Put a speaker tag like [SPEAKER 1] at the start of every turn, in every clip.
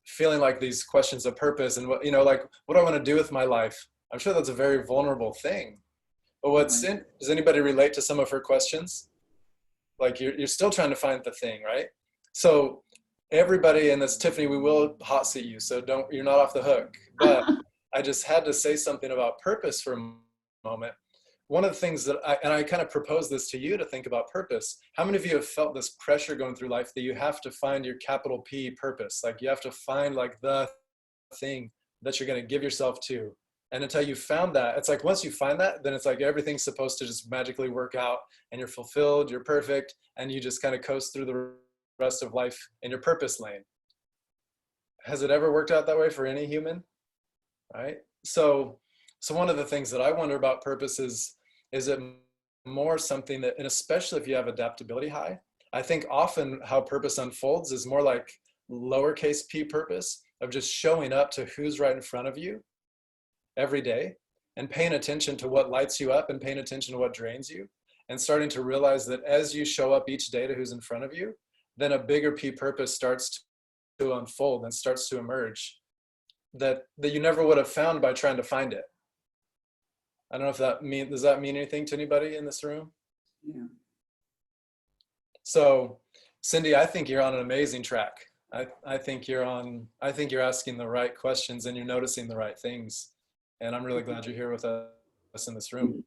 [SPEAKER 1] feeling like these questions of purpose and what, like, what do I want to do with my life? I'm sure that's a very vulnerable thing. But does anybody relate to some of her questions? Like you're still trying to find the thing, right? So everybody, and this Tiffany, we will hot seat you, so you're not off the hook. But I just had to say something about purpose for a moment. One of the things that I kind of propose this to you to think about purpose. How many of you have felt this pressure going through life that you have to find your capital P purpose? Like you have to find like the thing that you're going to give yourself to. And until you found that, it's like once you find that, then it's like everything's supposed to just magically work out and you're fulfilled, you're perfect, and you just kind of coast through the rest of life in your purpose lane. Has it ever worked out that way for any human? Right? So one of the things that I wonder about purpose is it more something that, and especially if you have adaptability high, I think often how purpose unfolds is more like lowercase p purpose of just showing up to who's right in front of you every day and paying attention to what lights you up and paying attention to what drains you, and starting to realize that as you show up each day to who's in front of you, then a bigger P purpose starts to unfold and starts to emerge that you never would have found by trying to find it. I don't know if does that mean anything to anybody in this room?
[SPEAKER 2] Yeah.
[SPEAKER 1] So Cindy, I think you're on an amazing track. I think you're asking the right questions and you're noticing the right things. And I'm really glad you're here with us in this room.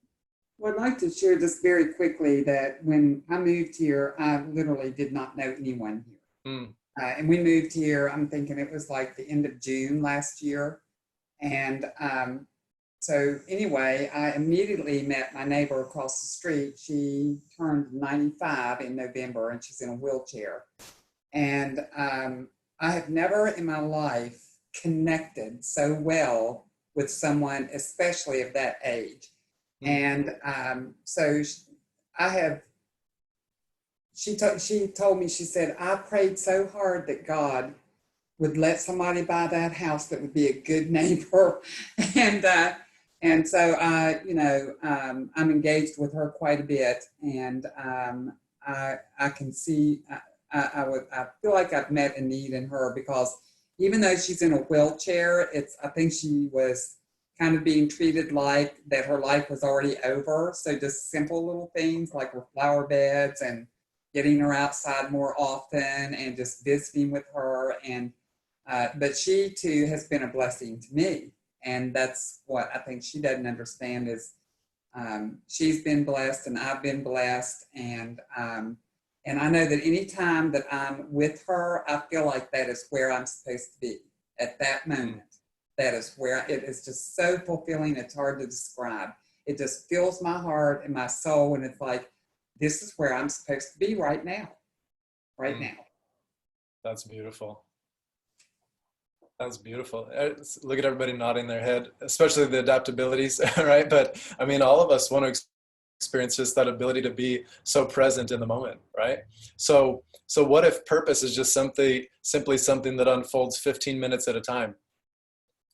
[SPEAKER 2] Well, I'd like to share just very quickly that when I moved here, I literally did not know anyone here. And we moved here, I'm thinking it was like the end of June last year. And so anyway, I immediately met my neighbor across the street. She turned 95 in November and she's in a wheelchair. And I have never in my life connected so well with someone, especially of that age. And so she told me, she said, I prayed so hard that God would let somebody buy that house that would be a good neighbor. And so I'm engaged with her quite a bit. And I can see, I feel like I've met a need in her, because even though she's in a wheelchair, I think she was kind of being treated like that her life was already over. So just simple little things like her flower beds and getting her outside more often and just visiting with her. And but she too has been a blessing to me. And that's what I think she doesn't understand is she's been blessed and I've been blessed. And I know that anytime that I'm with her, I feel like that is where I'm supposed to be at that moment. That is where it is just so fulfilling. It's hard to describe. It just fills my heart and my soul. And it's like, this is where I'm supposed to be right now. Now.
[SPEAKER 1] That's beautiful. That's beautiful. Look at everybody nodding their head, especially the adaptabilities, right? But I mean, all of us want to experience just that ability to be so present in the moment, right? So what if purpose is just simply something that unfolds 15 minutes at a time,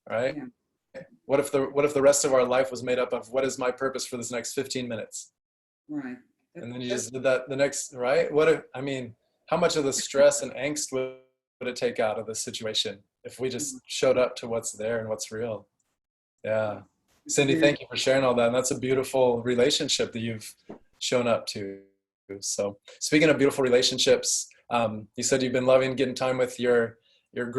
[SPEAKER 1] right? Yeah. What if the rest of our life was made up of what is my purpose for this next 15 minutes?
[SPEAKER 2] Right.
[SPEAKER 1] And then you just did that the next, right? How much of the stress and angst would it take out of this situation if we just showed up to what's there and what's real? Yeah. Cindy, thank you for sharing all that. And that's a beautiful relationship that you've shown up to. So speaking of beautiful relationships, you said you've been loving getting time with your grown